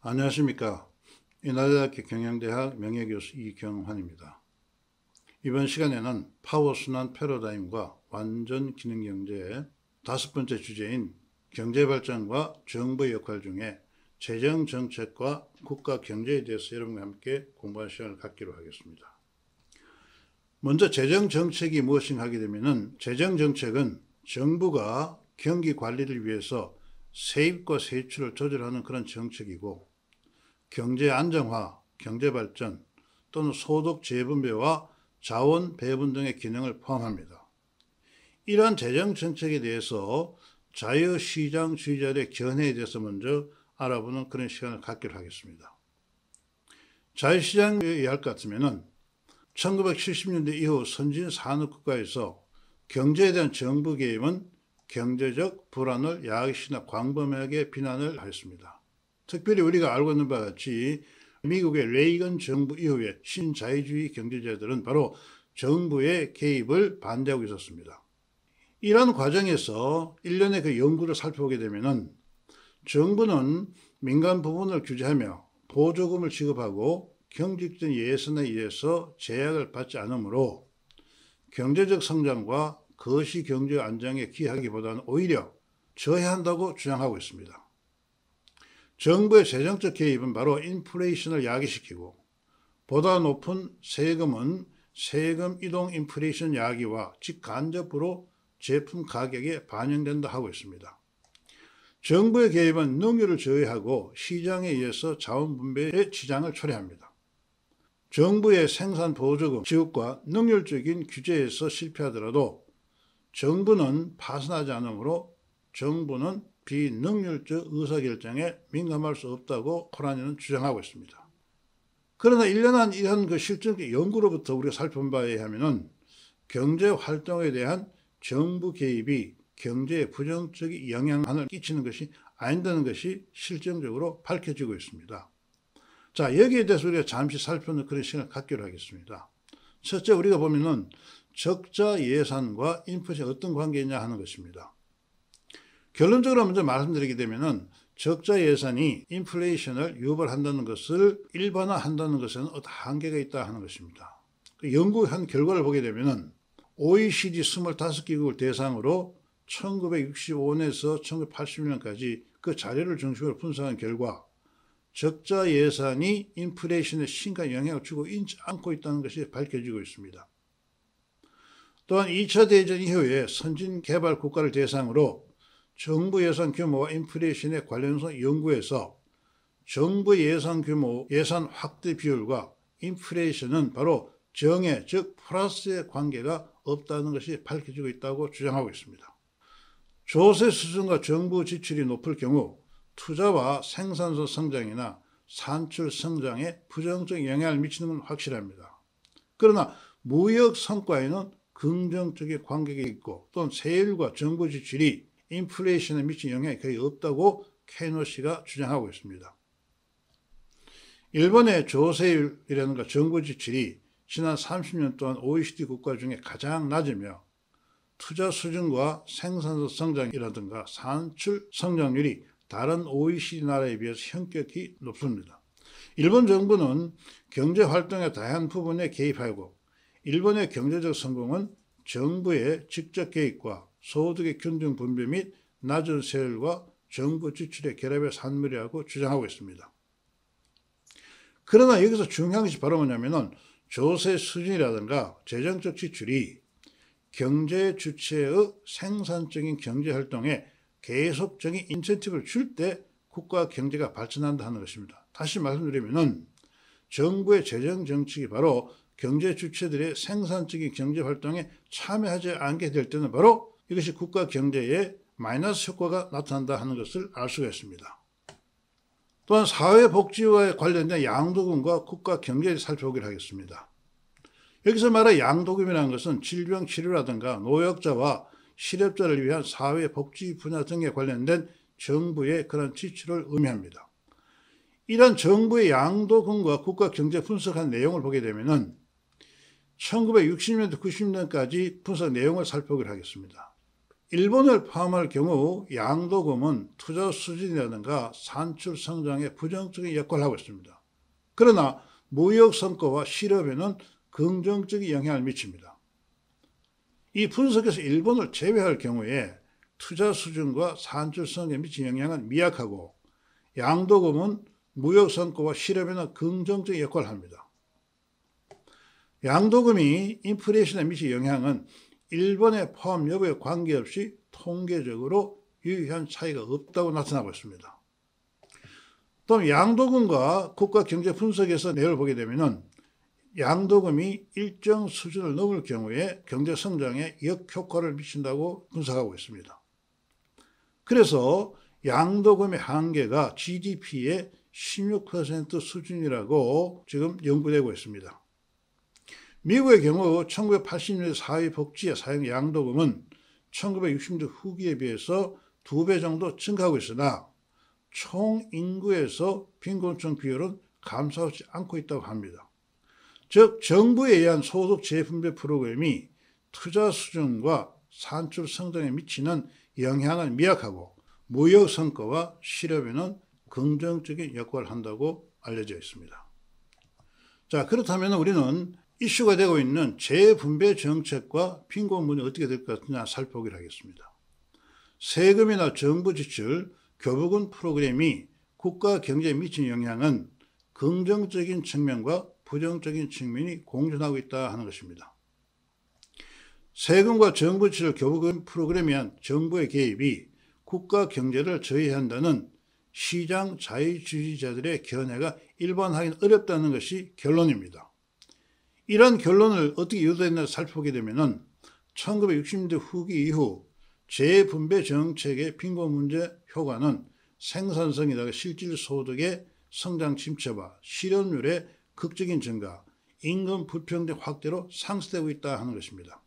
안녕하십니까. 인하대학교 경영대학 명예교수 이경환입니다. 이번 시간에는 파워순환 패러다임과 완전 기능경제의 5번째 주제인 경제발전과 정부의 역할 중에 재정정책과 국가경제에 대해서 여러분과 함께 공부하는 시간을 갖기로 하겠습니다. 먼저 재정정책이 무엇인가 하게 되면 재정정책은 정부가 경기 관리를 위해서 세입과 세출을 조절하는 그런 정책이고, 경제 안정화, 경제 발전 또는 소득 재분배와 자원 배분 등의 기능을 포함합니다. 이러한 재정 정책에 대해서 자유시장주의자들의 견해에 대해서 먼저 알아보는 그런 시간을 갖기로 하겠습니다. 자유시장에 의할 것 같으면 1970년대 이후 선진 산업국가에서 경제에 대한 정부 개입은 경제적 불안을 야기시나 광범위하게 비난을 하였습니다. 특별히 우리가 알고 있는 바와 같이 미국의 레이건 정부 이후에 신자유주의 경제자들은 바로 정부의 개입을 반대하고 있었습니다. 이런 과정에서 일련의 그 연구를 살펴보게 되면 정부는 민간 부분을 규제하며 보조금을 지급하고 경직된 예산에 의해서 제약을 받지 않으므로 경제적 성장과 거시경제 안정에 기하기보다는 오히려 저해한다고 주장하고 있습니다. 정부의 재정적 개입은 바로 인플레이션을 야기시키고, 보다 높은 세금은 세금 이동 인플레이션 야기와 직간접으로 제품 가격에 반영된다 하고 있습니다. 정부의 개입은 능률을 저해하고 시장에 의해서 자원 분배의 지장을 초래합니다. 정부의 생산 보조금 지급과 능률적인 규제에서 실패하더라도 정부는 파산하지 않으므로 정부는 비능률적 의사결정에 민감할 수 없다고 코란이는 주장하고 있습니다. 그러나 일련한 이런 실증적 연구로부터 우리가 살펴본 바에 의하면 경제활동에 대한 정부 개입이 경제에 부정적인 영향을 끼치는 것이 아니라는 것이 실증적으로 밝혀지고 있습니다. 자, 여기에 대해서 우리가 잠시 살펴보는 그런 시간을 갖기로 하겠습니다. 첫째, 우리가 보면은 적자 예산과 인플레이션이 어떤 관계냐 하는 것입니다. 결론적으로 먼저 말씀드리게 되면은 적자 예산이 인플레이션을 유발한다는 것을 일반화한다는 것에는 어떤 한계가 있다 하는 것입니다. 연구한 결과를 보게 되면은 OECD 25개국을 대상으로 1965년에서 1980년까지 그 자료를 중심으로 분석한 결과 적자 예산이 인플레이션에 심각한 영향을 주고 있지 않고 있다는 것이 밝혀지고 있습니다. 또한 2차 대전 이후에 선진 개발 국가를 대상으로 정부 예산 규모와 인플레이션의 관련성 연구에서 정부 예산 규모, 예산 확대 비율과 인플레이션은 바로 정해, 즉 플러스의 관계가 없다는 것이 밝혀지고 있다고 주장하고 있습니다. 조세 수준과 정부 지출이 높을 경우 투자와 생산성 성장이나 산출 성장에 부정적 영향을 미치는 건 확실합니다. 그러나 무역 성과에는 긍정적인 관계가 있고, 또는 세율과 정부 지출이 인플레이션에 미친 영향이 거의 없다고 케이노 씨가 주장하고 있습니다. 일본의 조세율이라든가 정부 지출이 지난 30년 동안 OECD 국가 중에 가장 낮으며, 투자 수준과 생산성 성장이라든가 산출 성장률이 다른 OECD 나라에 비해서 현격히 높습니다. 일본 정부는 경제 활동의 다양한 부분에 개입하고, 일본의 경제적 성공은 정부의 직접 개입과 소득의 균등 분배 및 낮은 세율과 정부 지출의 결합의 산물이라고 주장하고 있습니다. 그러나 여기서 중요한 것이 바로 뭐냐면은 조세 수준이라든가 재정적 지출이 경제 주체의 생산적인 경제 활동에 계속적인 인센티브를 줄 때 국가 경제가 발전한다 하는 것입니다. 다시 말씀드리면은 정부의 재정 정책이 바로 경제 주체들의 생산적인 경제 활동에 참여하지 않게 될 때는 바로 이것이 국가 경제에 마이너스 효과가 나타난다 하는 것을 알 수가 있습니다. 또한 사회복지와 관련된 양도금과 국가 경제를 살펴보기로 하겠습니다. 여기서 말하는 양도금이라는 것은 질병 치료라든가 노약자와 실업자를 위한 사회복지 분야 등에 관련된 정부의 그런 지출을 의미합니다. 이런 정부의 양도금과 국가 경제 분석한 내용을 보게 되면은 1960년대, 90년까지 분석 내용을 살펴보기로 하겠습니다. 일본을 포함할 경우 양도금은 투자 수준이라든가 산출 성장에 부정적인 역할을 하고 있습니다. 그러나 무역 성과와 실업에는 긍정적인 영향을 미칩니다. 이 분석에서 일본을 제외할 경우에 투자 수준과 산출 성장에 미친 영향은 미약하고 양도금은 무역 성과와 실업에는 긍정적인 역할을 합니다. 양도금이 인플레이션에 미친 영향은 일본의 포함 여부에 관계없이 통계적으로 유의한 차이가 없다고 나타나고 있습니다. 또 양도금과 국가 경제 분석에서 내용을 보게 되면 양도금이 일정 수준을 넘을 경우에 경제 성장에 역효과를 미친다고 분석하고 있습니다. 그래서 양도금의 한계가 GDP의 16% 수준이라고 지금 연구되고 있습니다. 미국의 경우 1980년대 사회복지에 사용 양도금은 1960년대 후기에 비해서 2배 정도 증가하고 있으나 총 인구에서 빈곤층 비율은 감소하지 않고 있다고 합니다. 즉 정부에 의한 소득 재분배 프로그램이 투자 수준과 산출 성장에 미치는 영향은 미약하고 무역 성과와 실업에는 긍정적인 역할을 한다고 알려져 있습니다. 자, 그렇다면 우리는 이슈가 되고 있는 재분배 정책과 빈곤 문제가 어떻게 될 것 같느냐 살펴보기로 하겠습니다. 세금이나 정부 지출, 교부금 프로그램이 국가 경제에 미친 영향은 긍정적인 측면과 부정적인 측면이 공존하고 있다 하는 것입니다. 세금과 정부 지출, 교부금 프로그램에 의한 정부의 개입이 국가 경제를 저해한다는 시장 자유주의자들의 견해가 일반화하기는 어렵다는 것이 결론입니다. 이런 결론을 어떻게 유도했나 살펴보게 되면 1960년대 후기 이후 재분배 정책의 빈곤 문제 효과는 생산성이나 실질 소득의 성장 침체와 실업률의 극적인 증가, 임금 불평등 확대로 상쇄되고 있다 하는 것입니다.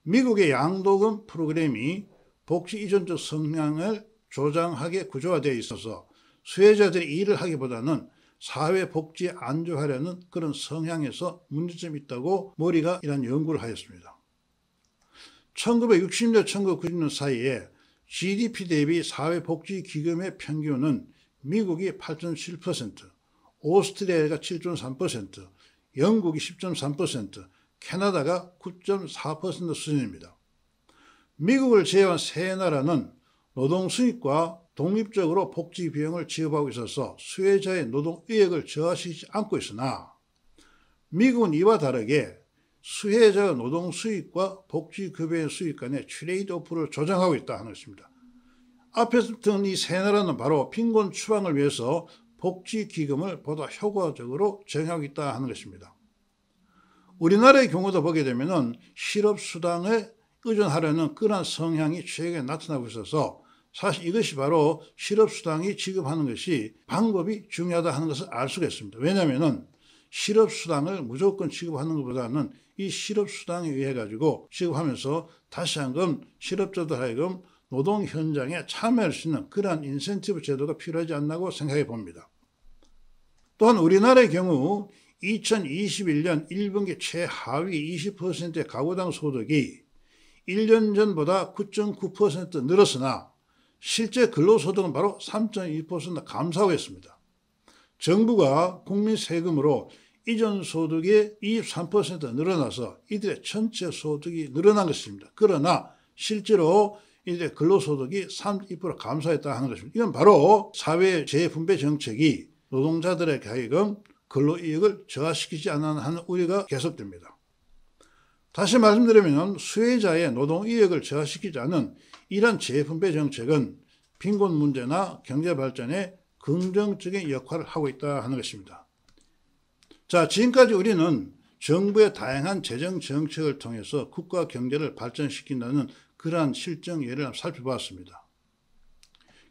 미국의 양도금 프로그램이 복지 이전적 성향을 조장하게 구조화되어 있어서 수혜자들이 일을 하기보다는 사회 복지에 안주하려는 그런 성향에서 문제점이 있다고 모리가 이런 연구를 하였습니다. 1960년, 1990년 사이에 GDP 대비 사회복지기금의 평균은 미국이 8.7%, 오스트리아가 7.3%, 영국이 10.3%, 캐나다가 9.4% 수준입니다. 미국을 제외한 세 나라는 노동수익과 독립적으로 복지 비용을 지급하고 있어서 수혜자의 노동 의욕을 저하시키지 않고 있으나 미국은 이와 다르게 수혜자의 노동 수익과 복지급여의 수익 간의 트레이드오프를 조장하고 있다 하는 것입니다. 앞에서 든 이 세 나라는 바로 빈곤 추방을 위해서 복지기금을 보다 효과적으로 적용하고 있다 하는 것입니다. 우리나라의 경우도 보게 되면 실업수당에 의존하려는 그러한 성향이 최근에 나타나고 있어서 사실 이것이 바로 실업수당이 지급하는 것이 방법이 중요하다 하는 것을 알 수가 있습니다. 왜냐하면 실업수당을 무조건 지급하는 것보다는 이 실업수당에 의해 가지고 지급하면서 다시 한번 실업자들 하여금 노동 현장에 참여할 수 있는 그러한 인센티브 제도가 필요하지 않나고 생각해 봅니다. 또한 우리나라의 경우 2021년 1분기 최하위 20%의 가구당 소득이 1년 전보다 9.9% 늘었으나 실제 근로소득은 바로 3.2% 감소하고 있습니다. 정부가 국민 세금으로 이전 소득이 23% 늘어나서 이들의 전체 소득이 늘어난 것입니다. 그러나 실제로 이들의 근로소득이 32% 감소했다 하는 것입니다. 이건 바로 사회 재분배 정책이 노동자들의 하여금 근로이익을 저하시키지 않는 하는 우려가 계속됩니다. 다시 말씀드리면 수혜자의 노동이익을 저하시키지 않은 이러한 재분배 정책은 빈곤 문제나 경제 발전에 긍정적인 역할을 하고 있다 하는 것입니다. 자, 지금까지 우리는 정부의 다양한 재정 정책을 통해서 국가 경제를 발전시킨다는 그러한 실정 예를 한번 살펴봤습니다.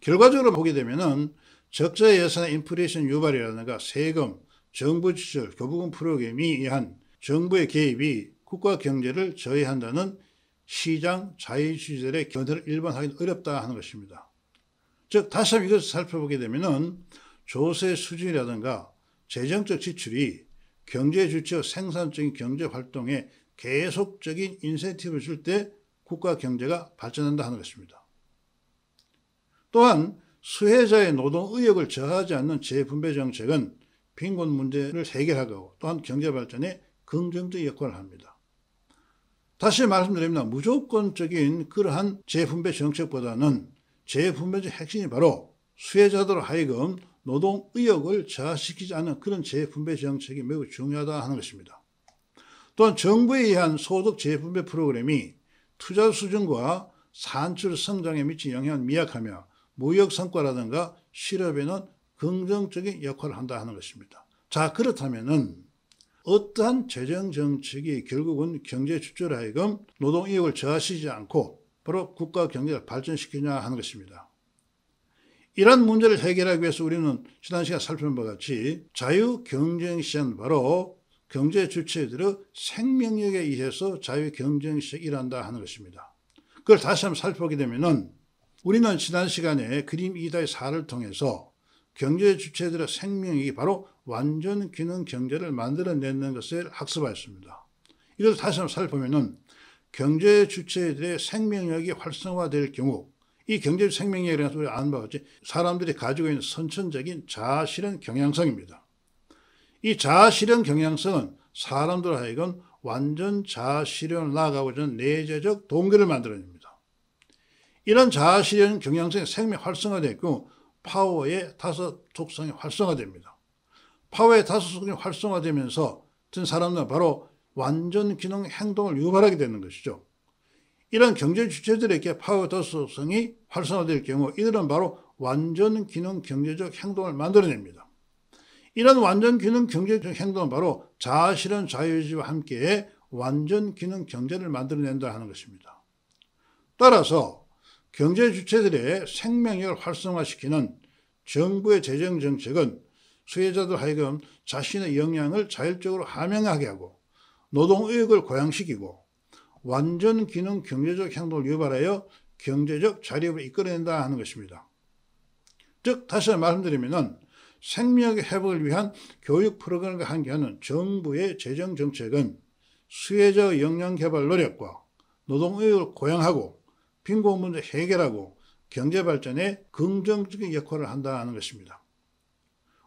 결과적으로 보게 되면 적자 예산의 인플레이션 유발이라든가 세금, 정부 지출, 교부금 프로그램에 의한 정부의 개입이 국가 경제를 저해한다는 시장 자유주의자들의 견해를 일반화하기는 어렵다 하는 것입니다. 즉 다시 한번 이것을 살펴보게 되면 조세 수준이라든가 재정적 지출이 경제 주체의 생산적인 경제 활동에 계속적인 인센티브를 줄 때 국가 경제가 발전한다 하는 것입니다. 또한 수혜자의 노동 의욕을 저하지 않는 재분배 정책은 빈곤 문제를 해결하고 또한 경제 발전에 긍정적 역할을 합니다. 다시 말씀드립니다. 무조건적인 그러한 재분배 정책보다는 재분배의 핵심이 바로 수혜자들 하여금 노동 의욕을 저하시키지 않는 그런 재분배 정책이 매우 중요하다 하는 것입니다. 또한 정부에 의한 소득 재분배 프로그램이 투자 수준과 산출 성장에 미친 영향을 미약하며 무역 성과라든가 실업에는 긍정적인 역할을 한다 하는 것입니다. 자, 그렇다면은 어떠한 재정 정책이 결국은 경제 주체로 하여금 노동 이익을 저하시키지 않고 바로 국가 경제를 발전시키냐 하는 것입니다. 이러한 문제를 해결하기 위해서 우리는 지난 시간에 살펴본 바와 같이 자유 경쟁 시장은 바로 경제 주체들의 생명력에 의해서 자유 경쟁 시장이 일어난다 하는 것입니다. 그걸 다시 한번 살펴보게 되면은 우리는 지난 시간에 그림 2의 4를 통해서 경제 주체들의 생명력이 바로 완전 균형 경제를 만들어내는 것을 학습하였습니다. 이것을 다시 한번 살펴보면은 경제 주체들의 생명력이 활성화될 경우 이 경제 생명력이라는 소리 아는 바와 같이 사람들이 가지고 있는 선천적인 자아실현 경향성입니다. 이 자아실현 경향성은 사람들 하여금 완전 자아실현을 나아가고자 하는 내재적 동기를 만들어냅니다. 이런 자아실현 경향성의 생명 활성화됐고 파워의 다섯 속성이 활성화됩니다. 파워의 다섯 속성이 활성화되면서 든 사람들은 바로 완전 기능 행동을 유발하게 되는 것이죠. 이런 경제 주체들에게 파워 다섯 속성이 활성화될 경우 이들은 바로 완전 기능 경제적 행동을 만들어냅니다. 이런 완전 기능 경제적 행동은 바로 자아실현 자유주의와 함께 완전 기능 경제를 만들어낸다 하는 것입니다. 따라서 경제 주체들의 생명력을 활성화시키는 정부의 재정 정책은 수혜자들 하여금 자신의 역량을 자율적으로 함양하게 하고 노동의욕을 고양시키고 완전 기능 경제적 행동을 유발하여 경제적 자립을 이끌어낸다 하는 것입니다. 즉 다시 말씀드리면 생명력 회복을 위한 교육 프로그램과 함께하는 정부의 재정 정책은 수혜자의 역량 개발 노력과 노동의욕을 고양하고 빈곤 문제 해결하고 경제 발전에 긍정적인 역할을 한다 하는 것입니다.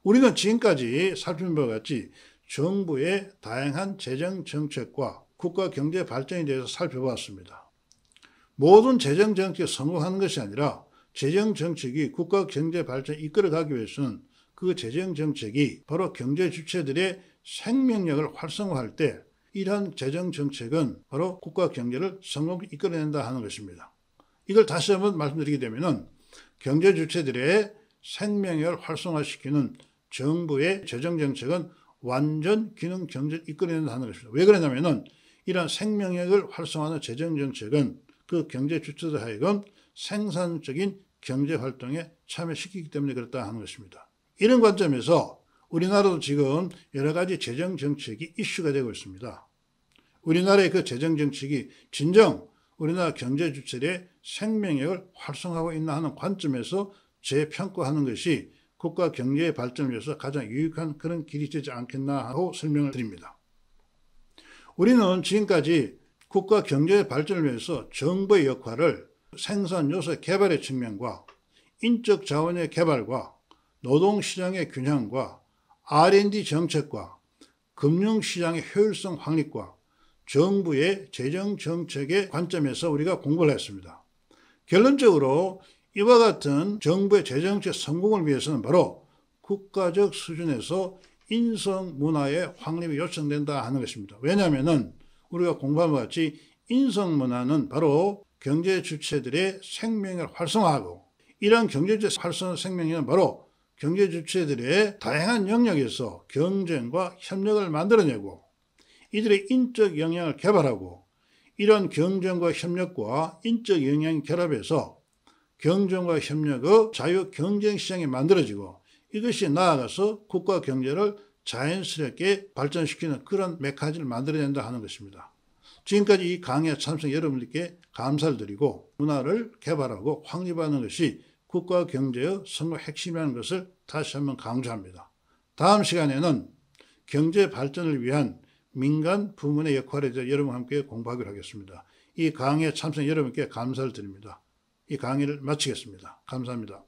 우리는 지금까지 살펴본 바와 같이 정부의 다양한 재정 정책과 국가 경제 발전에 대해서 살펴보았습니다. 모든 재정 정책이 성공하는 것이 아니라 재정 정책이 국가 경제 발전을 이끌어가기 위해서는 그 재정 정책이 바로 경제 주체들의 생명력을 활성화할 때 이러한 재정 정책은 바로 국가 경제를 성공히 이끌어낸다 하는 것입니다. 이걸 다시 한번 말씀드리게 되면은 경제 주체들의 생명력을 활성화시키는 정부의 재정 정책은 완전 기능 경제를 이끌어낸다 하는 것입니다. 왜 그러냐면은 이러한 생명력을 활성화하는 재정 정책은 그 경제 주체들 하여금 생산적인 경제 활동에 참여시키기 때문에 그렇다 하는 것입니다. 이런 관점에서 우리나라도 지금 여러 가지 재정 정책이 이슈가 되고 있습니다. 우리나라의 그 재정 정책이 진정 우리나라 경제 주체의 생명력을 활성화하고 있나 하는 관점에서 재평가하는 것이 국가 경제의 발전을 위해서 가장 유익한 그런 길이 되지 않겠나 하고 설명을 드립니다. 우리는 지금까지 국가 경제의 발전을 위해서 정부의 역할을 생산 요소 개발의 측면과 인적 자원의 개발과 노동시장의 균형과 R&D 정책과 금융시장의 효율성 확립과 정부의 재정 정책의 관점에서 우리가 공부를 했습니다. 결론적으로 이와 같은 정부의 재정적 성공을 위해서는 바로 국가적 수준에서 인성 문화의 확립이 요청된다 하는 것입니다. 왜냐하면 우리가 공부한 것 같이 인성 문화는 바로 경제 주체들의 생명을 활성화하고 이러한 경제 주체 활성화 생명력은 바로 경제 주체들의 다양한 영역에서 경쟁과 협력을 만들어내고 이들의 인적 역량을 개발하고 이런 경쟁과 협력과 인적 역량이 결합해서 경쟁과 협력의 자유 경쟁 시장이 만들어지고 이것이 나아가서 국가 경제를 자연스럽게 발전시키는 그런 메커니즘을 만들어낸다 하는 것입니다. 지금까지 이 강의에 참석 여러분들께 감사를 드리고 문화를 개발하고 확립하는 것이 국가 경제의 성공 핵심이라는 것을 다시 한번 강조합니다. 다음 시간에는 경제 발전을 위한 민간 부문의 역할에 대해 여러분과 함께 공부하기로 하겠습니다. 이 강의에 참석 여러분께 감사를 드립니다. 이 강의를 마치겠습니다. 감사합니다.